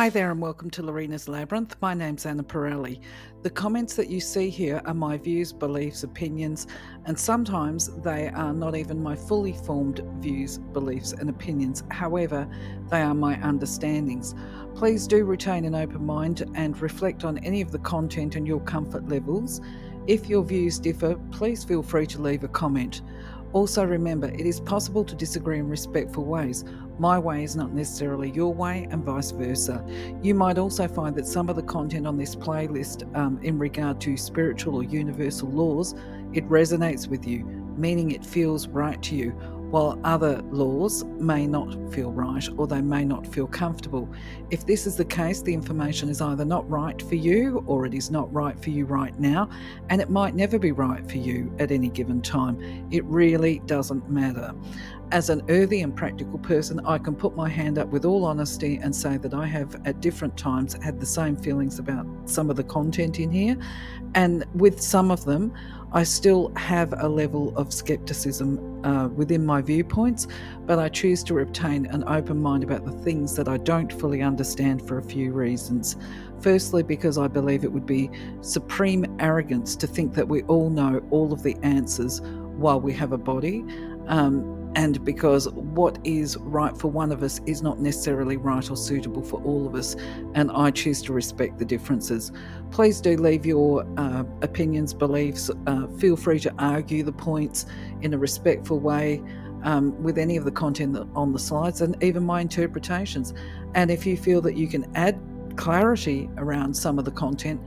Hi there and welcome to Lorena's Labyrinth. My name's Anah. The comments that you see here are my views, beliefs, opinions, and sometimes they are not even my fully formed views, beliefs, and opinions. However, they are my understandings. Please do retain an open mind and reflect on any of the content and your comfort levels. If your views differ, please feel free to leave a comment. Also remember, it is possible to disagree in respectful ways. My way is not necessarily your way and vice versa. You might also find that some of the content on this playlist in regard to spiritual or universal laws, it resonates with you, meaning it feels right to you, while other laws may not feel right or they may not feel comfortable. If this is the case, the information is either not right for you or it is not right for you right now, and it might never be right for you at any given time. It really doesn't matter. As an earthy and practical person, I can put my hand up with all honesty and say that I have at different times had the same feelings about some of the content in here, and with some of them I still have a level of skepticism within my viewpoints, but I choose to retain an open mind about the things that I don't fully understand for a few reasons. Firstly, because I believe it would be supreme arrogance to think that we all know all of the answers while we have a body, and because what is right for one of us is not necessarily right or suitable for all of us, and I choose to respect the differences. Please do leave your opinions, beliefs. Feel free to argue the points in a respectful way with any of the content on the slides and even my interpretations. And if you feel that you can add clarity around some of the content,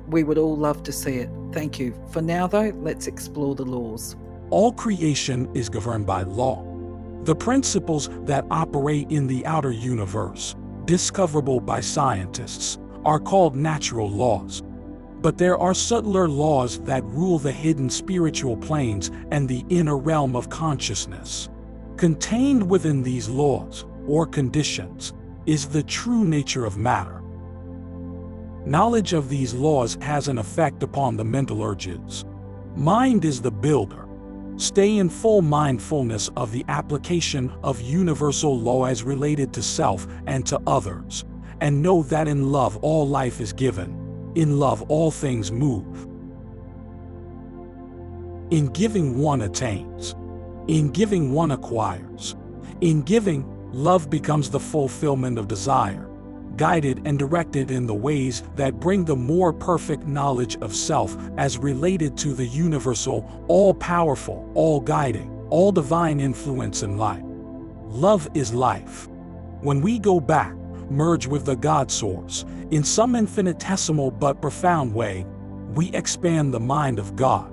we would all love to see it. Thank you. For now, though, let's explore the laws. All creation is governed by law. The principles that operate in the outer universe, discoverable by scientists, are called natural laws. But there are subtler laws that rule the hidden spiritual planes and the inner realm of consciousness. Contained within these laws, or conditions, is the true nature of matter. Knowledge of these laws has an effect upon the mental urges. Mind is the builder. Stay in full mindfulness of the application of universal law as related to self and to others, and know that in love all life is given, in love all things move. In giving one attains, in giving one acquires, in giving, love becomes the fulfillment of desire, guided and directed in the ways that bring the more perfect knowledge of self as related to the universal, all-powerful, all-guiding, all-divine influence in life. Love is life. When we go back, merge with the God source, in some infinitesimal but profound way, we expand the mind of God.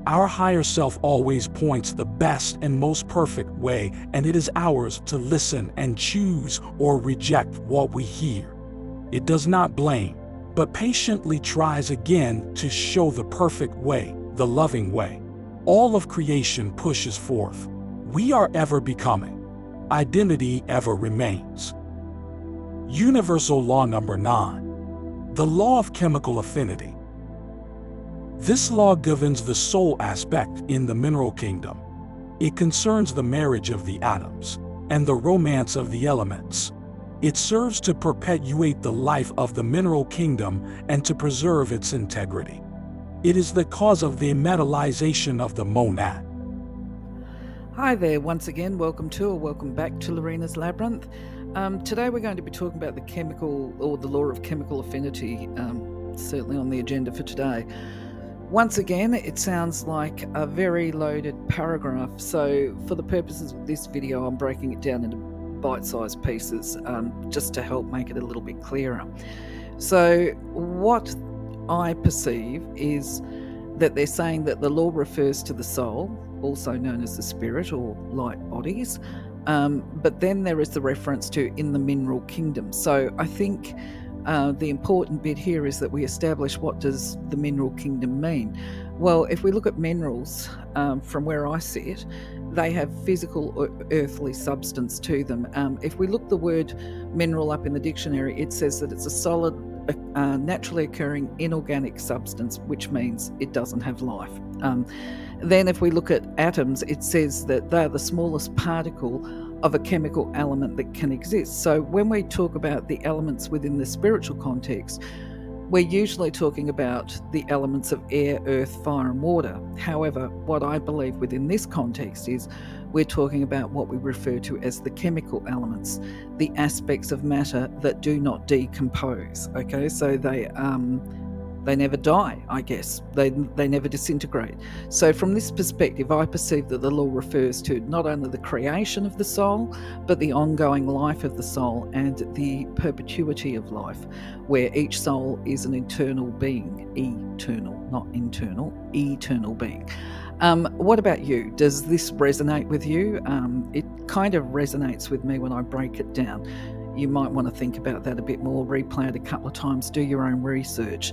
Our higher self always points the best and most perfect way, and it is ours to listen and choose or reject what we hear. It does not blame, but patiently tries again to show the perfect way, the loving way. All of creation pushes forth. We are ever becoming. Identity ever remains. Universal Law number 9. The Law of Chemical Affinity. This law governs the soul aspect in the mineral kingdom. It concerns the marriage of the atoms and the romance of the elements. It serves to perpetuate the life of the mineral kingdom and to preserve its integrity. It is the cause of the metallization of the monad. Hi there, once again, welcome back to Lorena's Labyrinth. Today we're going to be talking about the chemical, or the law of chemical affinity, certainly on the agenda for today. Once again, it sounds like a very loaded paragraph, so for the purposes of this video, I'm breaking it down into bite-sized pieces just to help make it a little bit clearer. So what I perceive is that they're saying that the law refers to the soul, also known as the spirit or light bodies, but then there is the reference to in the mineral kingdom. So I think the important bit here is that we establish what does the mineral kingdom mean. Well, if we look at minerals, from where I sit, they have physical or earthly substance to them. If we look the word mineral up in the dictionary, it says that it's a solid, naturally occurring inorganic substance, which means it doesn't have life. Then if we look at atoms, it says that they're the smallest particle of a chemical element that can exist. So when we talk about the elements within the spiritual context, we're usually talking about the elements of air, earth, fire, and water. However, what I believe within this context is we're talking about what we refer to as the chemical elements, the aspects of matter that do not decompose. Okay, so they never die, I guess. They never disintegrate. So from this perspective, I perceive that the law refers to not only the creation of the soul, but the ongoing life of the soul and the perpetuity of life, where each soul is an eternal being, eternal, not internal, eternal being. What about you? Does this resonate with you? It kind of resonates with me when I break it down. You might want to think about that a bit more, replay it a couple of times, do your own research.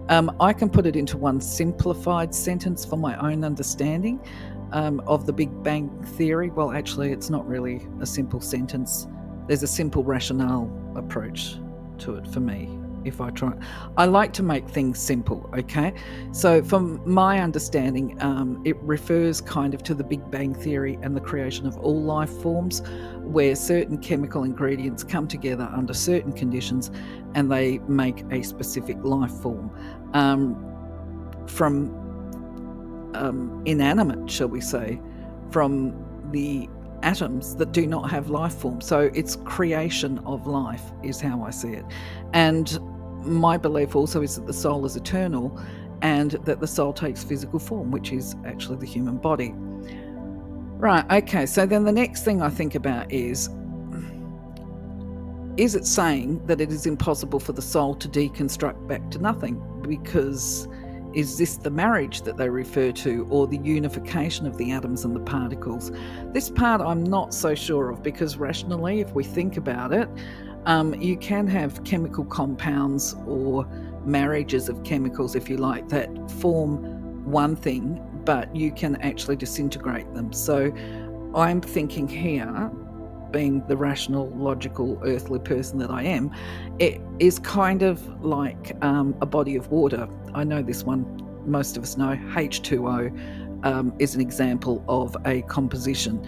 I can put it into one simplified sentence for my own understanding of the Big Bang Theory. Well, actually, it's not really a simple sentence. There's a simple rationale approach to it for me. If I try, I like to make things simple, okay? So from my understanding, it refers kind of to the Big Bang Theory and the creation of all life forms, where certain chemical ingredients come together under certain conditions and they make a specific life form. From inanimate, shall we say, from the atoms that do not have life form. So it's creation of life is how I see it. And my belief also is that the soul is eternal and that the soul takes physical form, which is actually the human body. Right, okay, so then the next thing I think about is it saying that it is impossible for the soul to deconstruct back to nothing? Because is this the marriage that they refer to, or the unification of the atoms and the particles? This part I'm not so sure of, because rationally, if we think about it, you can have chemical compounds or marriages of chemicals, if you like, that form one thing, but you can actually disintegrate them. So I'm thinking here, being the rational, logical, earthly person that I am, it is kind of like a body of water. I know this one, most of us know, H2O is an example of a composition,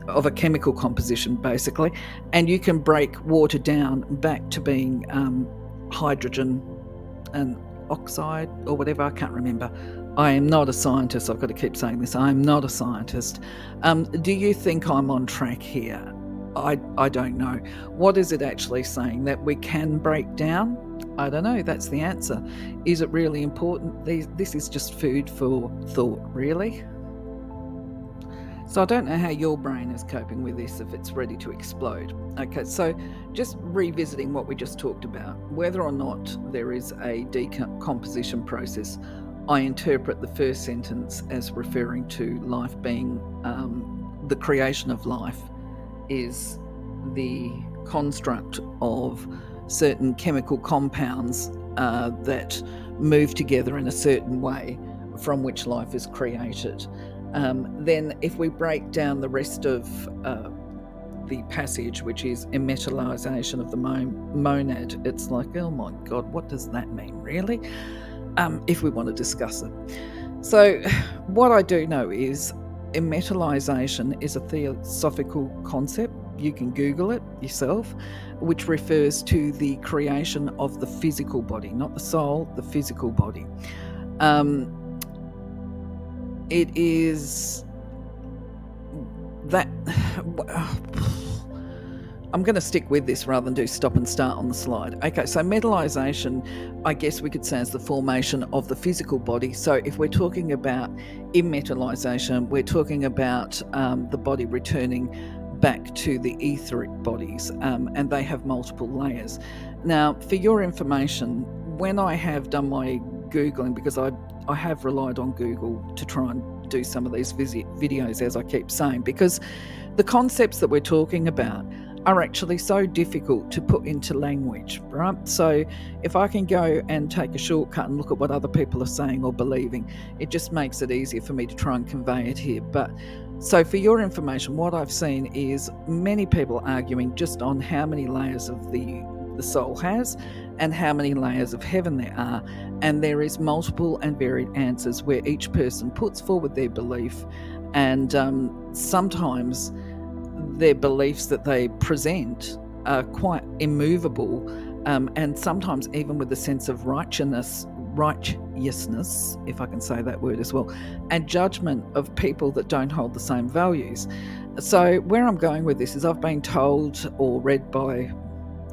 of a chemical composition, basically. And you can break water down back to being hydrogen and oxide or whatever, I can't remember. I am not a scientist. I've got to keep saying this. I'm not a scientist. Do you think I'm on track here? I don't know. What is it actually saying? That we can break down? I don't know. That's the answer. Is it really important? This is just food for thought, really. So I don't know how your brain is coping with this, if it's ready to explode. Okay, so just revisiting what we just talked about, whether or not there is a decomposition process, I interpret the first sentence as referring to life being the creation of life is the construct of certain chemical compounds that move together in a certain way from which life is created. Then if we break down the rest of the passage, which is emetallization of the monad, it's like, oh my God, what does that mean, really? If we want to discuss it. So what I do know is emetallization is a theosophical concept. You can Google it yourself, which refers to the creation of the physical body, not the soul, the physical body. It is that I'm going to stick with this rather than do stop and start on the slide. Okay, so metallization, I guess we could say, is the formation of the physical body. So if we're talking about immetallization, we're talking about the body returning back to the etheric bodies, and they have multiple layers. Now, for your information, when I have done my Googling, because I have relied on Google to try and do some of these videos, as I keep saying, because the concepts that we're talking about are actually so difficult to put into language, right? So if I can go and take a shortcut and look at what other people are saying or believing, it just makes it easier for me to try and convey it here. But so for your information, what I've seen is many people arguing just on how many layers of the soul has and how many layers of heaven there are. And there is multiple and varied answers where each person puts forward their belief. And sometimes their beliefs that they present are quite immovable, and sometimes even with a sense of righteousness, if I can say that word as well, and judgment of people that don't hold the same values. So where I'm going with this is I've been told or read by,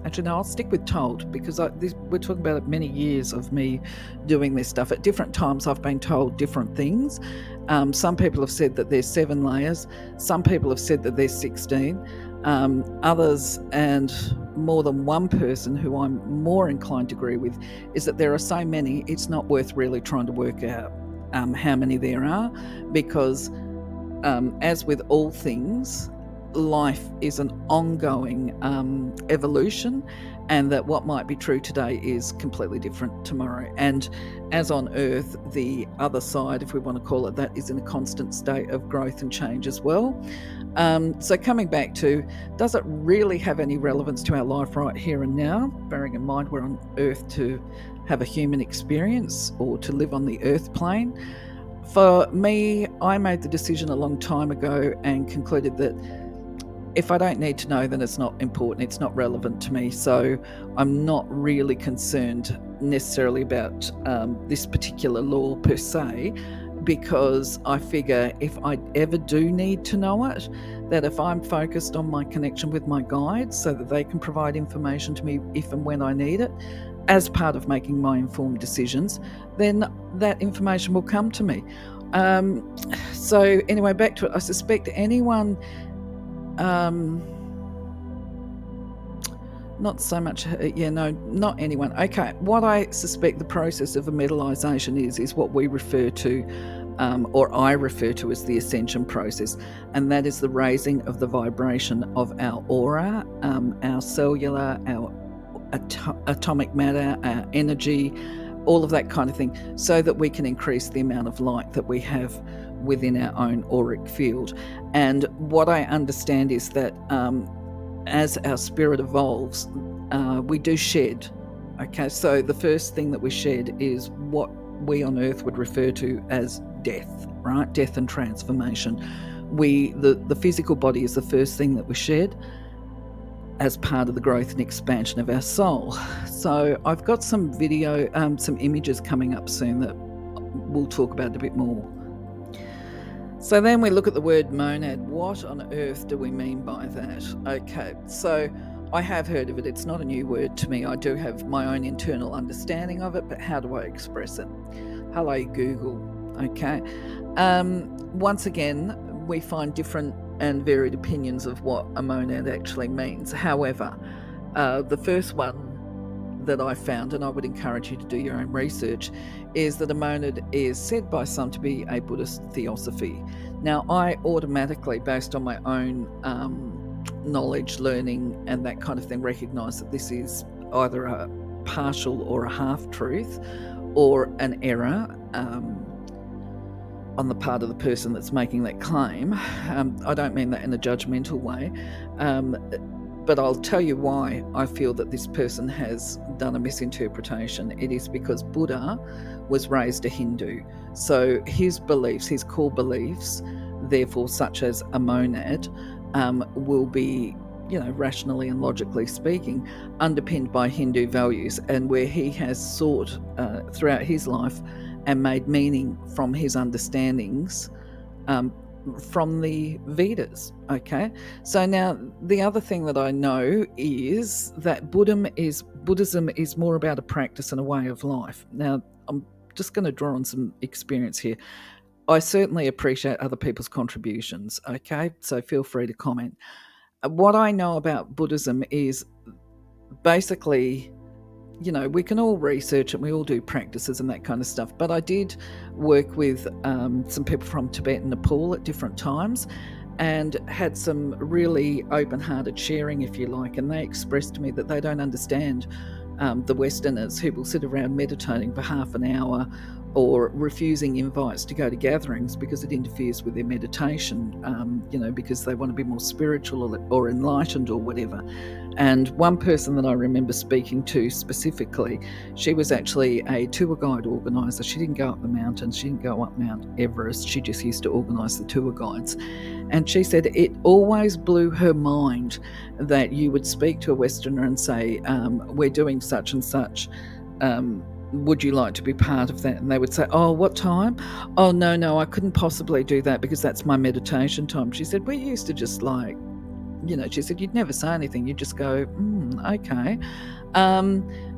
actually no, I'll stick with told, because we're talking about many years of me doing this stuff. At different times I've been told different things. Some people have said that there's 7 layers. Some people have said that there's 16. Others, and more than one person who I'm more inclined to agree with, is that there are so many, it's not worth really trying to work out how many there are, because as with all things, life is an ongoing evolution, and that what might be true today is completely different tomorrow. And as on Earth, the other side, if we want to call it that, is in a constant state of growth and change as well. So coming back to, does it really have any relevance to our life right here and now, bearing in mind we're on Earth to have a human experience or to live on the Earth plane? For me, I made the decision a long time ago and concluded that if I don't need to know, then it's not important, it's not relevant to me. So I'm not really concerned necessarily about this particular law per se, because I figure if I ever do need to know it, that if I'm focused on my connection with my guides so that they can provide information to me if and when I need it, as part of making my informed decisions, then that information will come to me. So anyway, back to it. I suspect anyone, not so much, not anyone. Okay, what I suspect the process of a metallization is what we refer to, or I refer to as the ascension process, and that is the raising of the vibration of our aura, our cellular, our atomic matter, our energy, all of that kind of thing, so that we can increase the amount of light that we have within our own auric field. And what I understand is that as our spirit evolves, we do shed. Okay, so the first thing that we shed is what we on Earth would refer to as death, right? Death and transformation. The physical body is the first thing that we shed as part of the growth and expansion of our soul. So I've got some video, some images coming up soon that we'll talk about a bit more. So then we look at the word monad. What on earth do we mean by that? Okay, so I have heard of it. It's not a new word to me. I do have my own internal understanding of it, but how do I express it? Hello, Google. Okay. Once again, we find different and varied opinions of what a monad actually means. However, the first one that I found, and I would encourage you to do your own research, is that a monad is said by some to be a Buddhist theosophy. Now, I automatically, based on my own knowledge, learning, and that kind of thing, recognise that this is either a partial or a half-truth or an error on the part of the person that's making that claim. I don't mean that in a judgmental way, but I'll tell you why I feel that this person has done a misinterpretation. It is because Buddha was raised a Hindu. So his beliefs, his core beliefs, therefore such as a monad, will be, rationally and logically speaking, underpinned by Hindu values, and where he has sought throughout his life and made meaning from his understandings from the Vedas. Okay, so now the other thing that I know is that Buddhism is more about a practice and a way of life. Now, I'm just going to draw on some experience here. I certainly appreciate other people's contributions, okay? So feel free to comment. What I know about Buddhism is basically, we can all research it, we all do practices and that kind of stuff, but I did work with some people from Tibet and Nepal at different times and had some really open-hearted sharing, if you like, and they expressed to me that they don't understand the Westerners who will sit around meditating for half an hour or refusing invites to go to gatherings because it interferes with their meditation, because they want to be more spiritual or enlightened or whatever. And one person that I remember speaking to specifically, she was actually a tour guide organizer. She didn't go up the mountains, she didn't go up Mount Everest, she just used to organize the tour guides. And she said it always blew her mind that you would speak to a Westerner and say, we're doing such and such, would you like to be part of that? And they would say, oh, what time? Oh, no, I couldn't possibly do that because that's my meditation time. She said, we used to just she said, you'd never say anything. You'd just go, okay.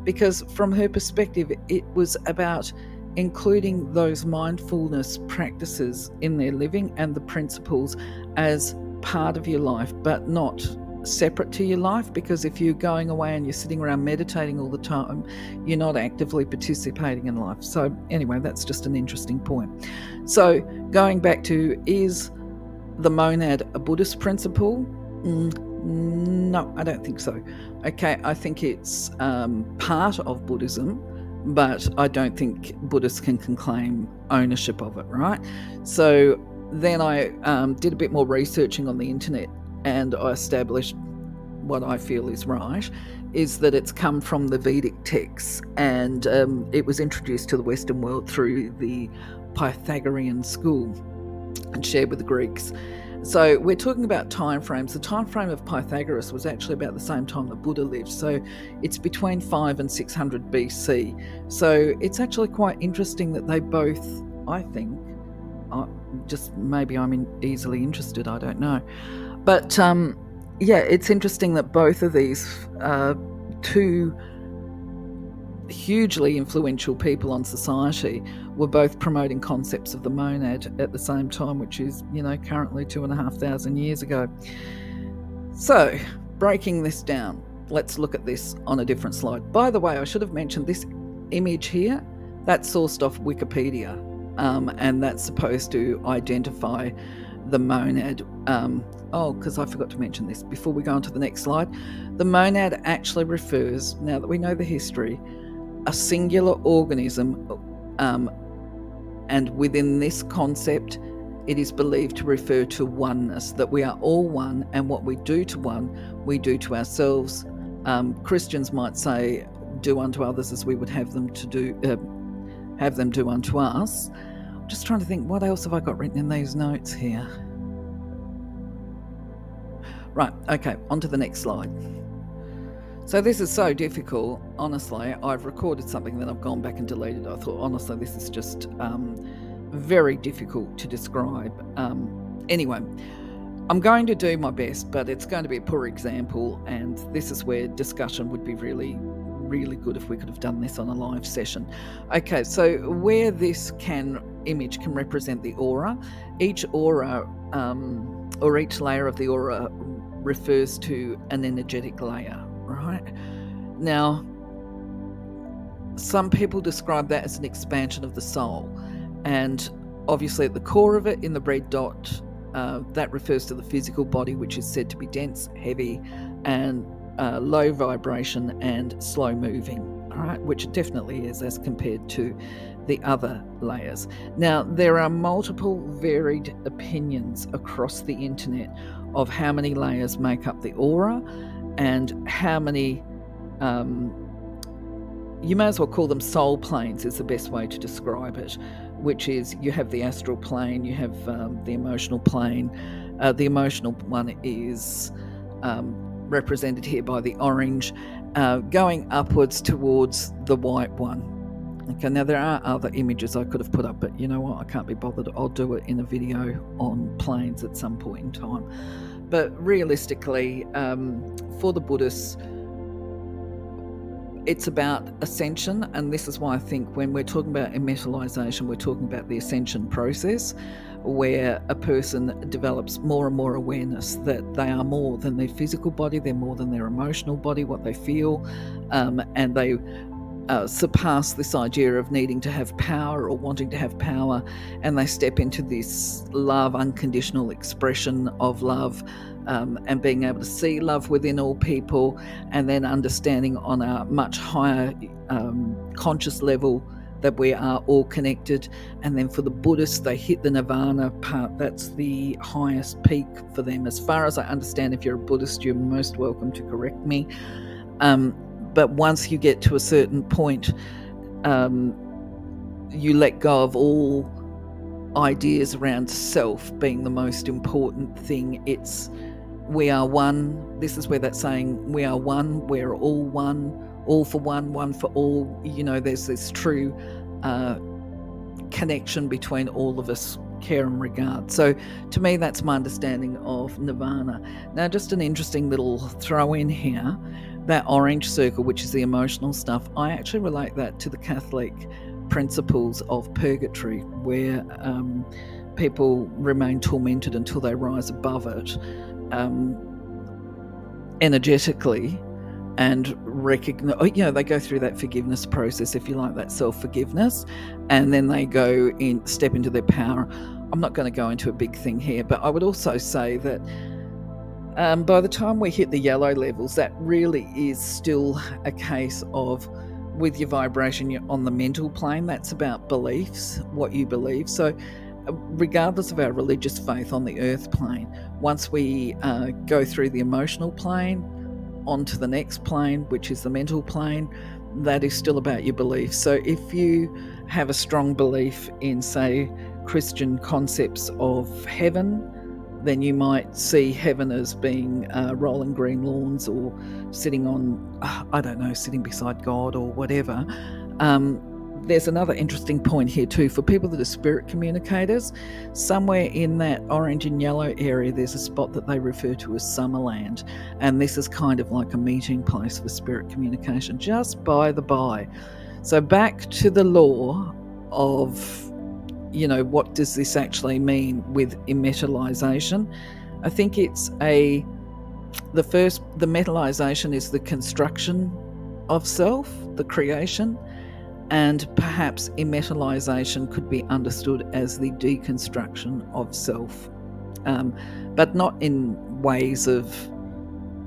Because from her perspective, it was about including those mindfulness practices in their living and the principles as part of your life, but not separate to your life, because if you're going away and you're sitting around meditating all the time, you're not actively participating in life. So anyway, that's just an interesting point. So going back to, is the monad a Buddhist principle? No, I don't think so. Okay, I think it's part of Buddhism, but I don't think Buddhists can claim ownership of it, right? So then I did a bit more researching on the internet, and I established what I feel is right, is that it's come from the Vedic texts, and it was introduced to the Western world through the Pythagorean school and shared with the Greeks. So we're talking about time frames. The time frame of Pythagoras was actually about the same time that Buddha lived. So it's between 5 and 600 BC. So it's actually quite interesting that they both, I think, just maybe I'm easily interested, I don't know. But it's interesting that both of these two hugely influential people on society were both promoting concepts of the monad at the same time, which is, currently 2,500 years ago. So, breaking this down, let's look at this on a different slide. By the way, I should have mentioned this image here, that's sourced off Wikipedia, and that's supposed to identify the monad. Because I forgot to mention this before we go on to the next slide. The monad actually refers, now that we know the history, a singular organism, and within this concept, it is believed to refer to oneness, that we are all one, and what we do to one, we do to ourselves. Christians might say, do unto others as we would have them do unto us. I'm just trying to think, what else have I got written in these notes here? Right, okay, on to the next slide. So this is so difficult, honestly. I've recorded something that I've gone back and deleted. I thought, honestly, this is just very difficult to describe. Anyway, I'm going to do my best, but it's going to be a poor example, and this is where discussion would be really, really good if we could have done this on a live session. Okay, so where this image can represent the aura, each aura or each layer of the aura refers to an energetic layer. Right? Now, some people describe that as an expansion of the soul, and obviously at the core of it, in the red dot, that refers to the physical body, which is said to be dense, heavy, and low vibration and slow moving, all right, which it definitely is as compared to the other layers. Now, there are multiple varied opinions across the internet of how many layers make up the aura, and how many, you may as well call them soul planes is the best way to describe it, which is you have the astral plane, you have the emotional plane. The emotional one is represented here by the orange, going upwards towards the white one. Okay, now there are other images I could have put up, but you know what, I can't be bothered. I'll do it in a video on planes at some point in time. But realistically, for the Buddhists, it's about ascension, and this is why I think when we're talking about immortalization, we're talking about the ascension process, where a person develops more and more awareness that they are more than their physical body, they're more than their emotional body, what they feel, and they surpass this idea of needing to have power or wanting to have power, and they step into this love, unconditional expression of love, and being able to see love within all people, and then understanding on a much higher conscious level that we are all connected. And then for the Buddhists, they hit the nirvana part. That's the highest peak for them. As far as I understand, if you're a Buddhist, you're most welcome to correct me. But once you get to a certain point, you let go of all ideas around self being the most important thing. It's we are one. This is where that saying, we are one, we're all for one for all. There's this true connection between all of us, care and regard. So to me, that's my understanding of nirvana. Now, just an interesting little throw in here, that orange circle, which is the emotional stuff, I actually relate that to the Catholic principles of purgatory, where people remain tormented until they rise above it energetically and recognize, they go through that forgiveness process, if you like, that self-forgiveness, and then they step into their power. I'm not going to go into a big thing here, but I would also say that by the time we hit the yellow levels, that really is still a case of, with your vibration, you're on the mental plane. That's about beliefs, what you believe. So regardless of our religious faith on the earth plane, once we go through the emotional plane onto the next plane, which is the mental plane, that is still about your beliefs. So if you have a strong belief in, say, Christian concepts of heaven, then you might see heaven as being rolling green lawns, or sitting on, sitting beside God or whatever. There's another interesting point here too. For people that are spirit communicators, somewhere in that orange and yellow area, there's a spot that they refer to as Summerland. And this is kind of like a meeting place for spirit communication, just by the by. So back to the law of, what does this actually mean with immetalization? I think it's the metallization is the construction of self, the creation. And perhaps immetalization could be understood as the deconstruction of self, but not in ways of,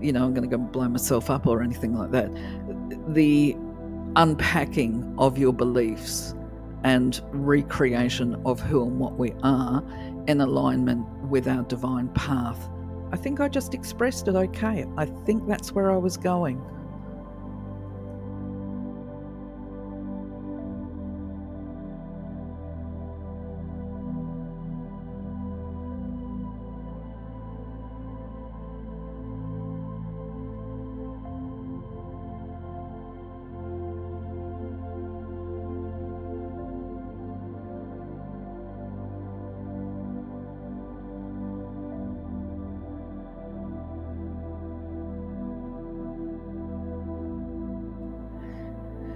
I'm going to go blow myself up or anything like that. The unpacking of your beliefs and recreation of who and what we are in alignment with our divine path. I think I just expressed it okay. I think that's where I was going.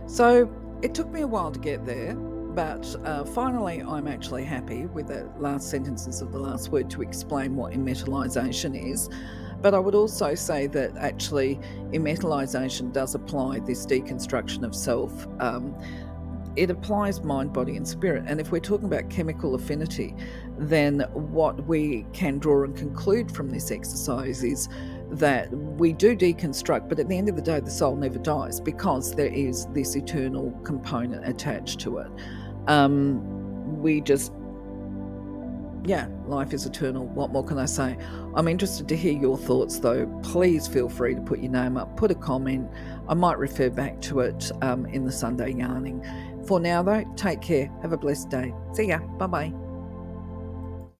So it took me a while to get there, but finally I'm actually happy with the last sentences of the last word to explain what immetalization is. But I would also say that actually immetalization does apply this deconstruction of self. It applies mind, body and spirit. And if we're talking about chemical affinity, then what we can draw and conclude from this exercise is that we do deconstruct, but at the end of the day, the soul never dies, because there is this eternal component attached to it. Life is eternal. What more can I say? I'm interested to hear your thoughts, though. Please feel free to put your name up, put a comment. I might refer back to it in the Sunday yarning. For now, though, take care. Have a blessed day. See ya. Bye-bye.